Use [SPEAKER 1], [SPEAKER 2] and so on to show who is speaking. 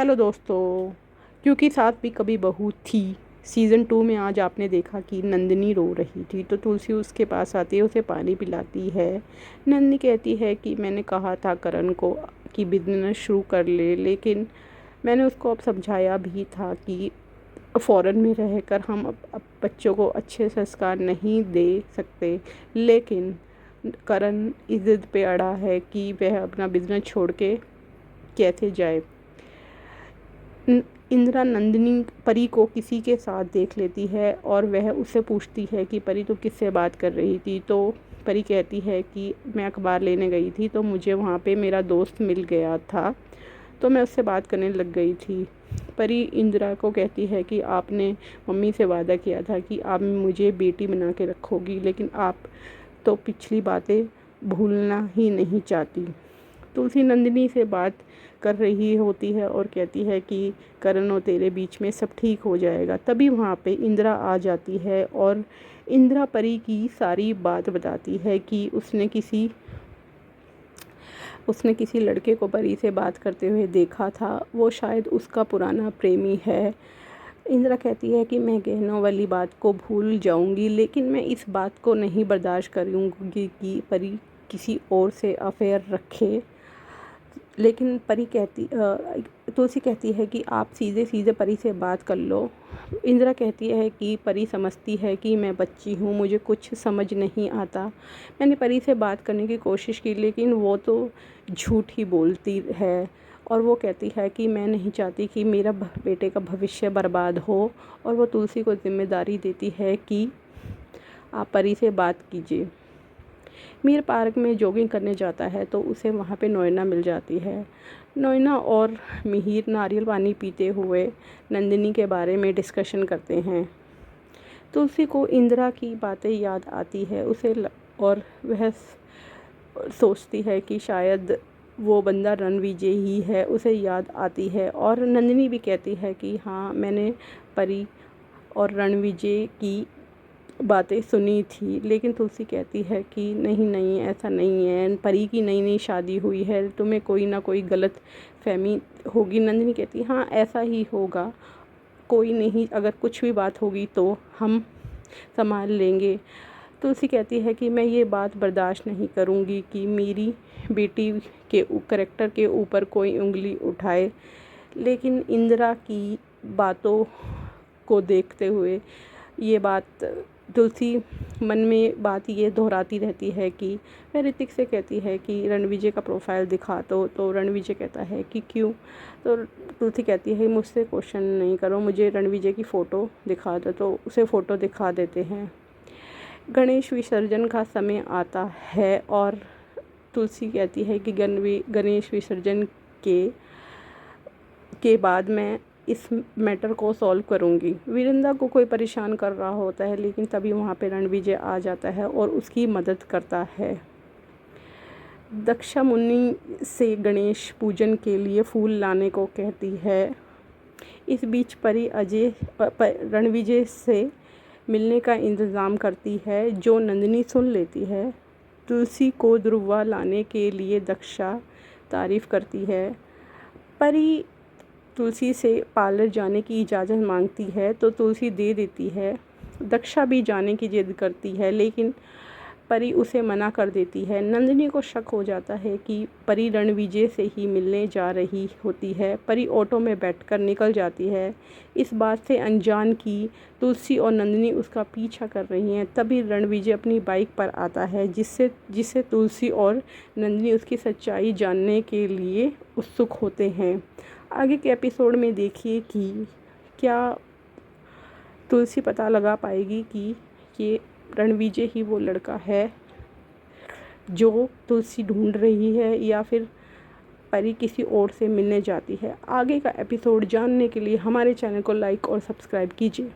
[SPEAKER 1] Hello दोस्तों। क्योंकि साथ भी कभी बहू थी सीज़न 2 में आज आपने देखा कि नंदिनी रो रही थी तो तुलसी उसके पास आती है, उसे पानी पिलाती है। नंदिनी कहती है कि मैंने कहा था करण को कि बिजनेस शुरू कर ले, लेकिन मैंने उसको अब समझाया भी था कि फ़ॉरेन में रहकर हम अब बच्चों को अच्छे संस्कार नहीं दे सकते। लेकिन करण इस ज़िद पे अड़ा है कि वह अपना बिजनेस छोड़ के कैसे जाए। इंदिरा नंदिनी परी को किसी के साथ देख लेती है और वह उससे पूछती है कि परी तू किससे बात कर रही थी। तो परी कहती है कि मैं अखबार लेने गई थी तो मुझे वहाँ पे मेरा दोस्त मिल गया था तो मैं उससे बात करने लग गई थी। परी इंदिरा को कहती है कि आपने मम्मी से वादा किया था कि आप मुझे बेटी बना के रखोगी, लेकिन आप तो पिछली बातें भूलना ही नहीं चाहती। तुलसी नंदिनी से बात कर रही होती है और कहती है कि करण और तेरे बीच में सब ठीक हो जाएगा। तभी वहाँ पे इंदिरा आ जाती है और इंदिरा परी की सारी बात बताती है कि उसने किसी लड़के को परी से बात करते हुए देखा था, वो शायद उसका पुराना प्रेमी है। इंदिरा कहती है कि मैं गहनों वाली बात को भूल जाऊंगी, लेकिन मैं इस बात को नहीं बर्दाश्त करूंगी कि परी किसी और से अफेयर रखे। लेकिन तुलसी कहती है कि आप सीधे सीधे परी से बात कर लो। इंदिरा कहती है कि परी समझती है कि मैं बच्ची हूँ, मुझे कुछ समझ नहीं आता। मैंने परी से बात करने की कोशिश की, लेकिन वो तो झूठ ही बोलती है। और वो कहती है कि मैं नहीं चाहती कि मेरा बेटे का भविष्य बर्बाद हो। और वो तुलसी को जिम्मेदारी देती है कि आप परी से बात कीजिए। मीर पार्क में जॉगिंग करने जाता है तो उसे वहाँ पे नोएना मिल जाती है। नोएना और मिहिर नारियल पानी पीते हुए नंदिनी के बारे में डिस्कशन करते हैं। तुलसी को इंदिरा की बातें याद आती है और वह सोचती है कि शायद वो बंदा रणविजय ही है, उसे याद आती है। और नंदिनी भी कहती है कि हाँ, मैंने परी और रणविजय की बातें सुनी थी। लेकिन तुलसी कहती है कि नहीं नहीं, ऐसा नहीं है, परी की नई नई शादी हुई है, तुम्हें कोई ना कोई गलत फहमी होगी। नंदिनी कहती है हाँ, ऐसा ही होगा, कोई नहीं, अगर कुछ भी बात होगी तो हम संभाल लेंगे। तुलसी कहती है कि मैं ये बात बर्दाश्त नहीं करूँगी कि मेरी बेटी के करैक्टर के ऊपर कोई उंगली उठाए। लेकिन इंदिरा की बातों को देखते हुए ये बात तुलसी मन में बात ये दोहराती रहती है कि वह ऋतिक से कहती है कि रणविजय का प्रोफाइल दिखा तो रणविजय कहता है कि क्यों। तो तुलसी कहती है मुझसे क्वेश्चन नहीं करो, मुझे रणविजय की फ़ोटो दिखा दो। तो उसे फ़ोटो दिखा देते हैं। गणेश विसर्जन का समय आता है और तुलसी कहती है कि गणेश विसर्जन के बाद मैं इस मैटर को सॉल्व करूंगी। वीरेंद्र को कोई परेशान कर रहा होता है, लेकिन तभी वहाँ पे रणविजय आ जाता है और उसकी मदद करता है। दक्षा मुनि से गणेश पूजन के लिए फूल लाने को कहती है। इस बीच परी रणविजय से मिलने का इंतज़ाम करती है, जो नंदिनी सुन लेती है। तुलसी को ध्रुवा लाने के लिए दक्षा तारीफ़ करती है। परी तुलसी से पार्लर जाने की इजाज़त मांगती है तो तुलसी दे देती है। दक्षा भी जाने की जिद करती है, लेकिन परी उसे मना कर देती है। नंदिनी को शक हो जाता है कि परी रणविजय से ही मिलने जा रही होती है। परी ऑटो में बैठकर निकल जाती है, इस बात से अनजान कि तुलसी और नंदिनी उसका पीछा कर रही हैं। तभी रणविजय अपनी बाइक पर आता है, जिससे तुलसी और नंदिनी उसकी सच्चाई जानने के लिए उत्सुक होते हैं। आगे के एपिसोड में देखिए कि क्या तुलसी पता लगा पाएगी कि ये रणविजय ही वो लड़का है जो तुलसी ढूंढ रही है, या फिर परी किसी और से मिलने जाती है। आगे का एपिसोड जानने के लिए हमारे चैनल को लाइक और सब्सक्राइब कीजिए।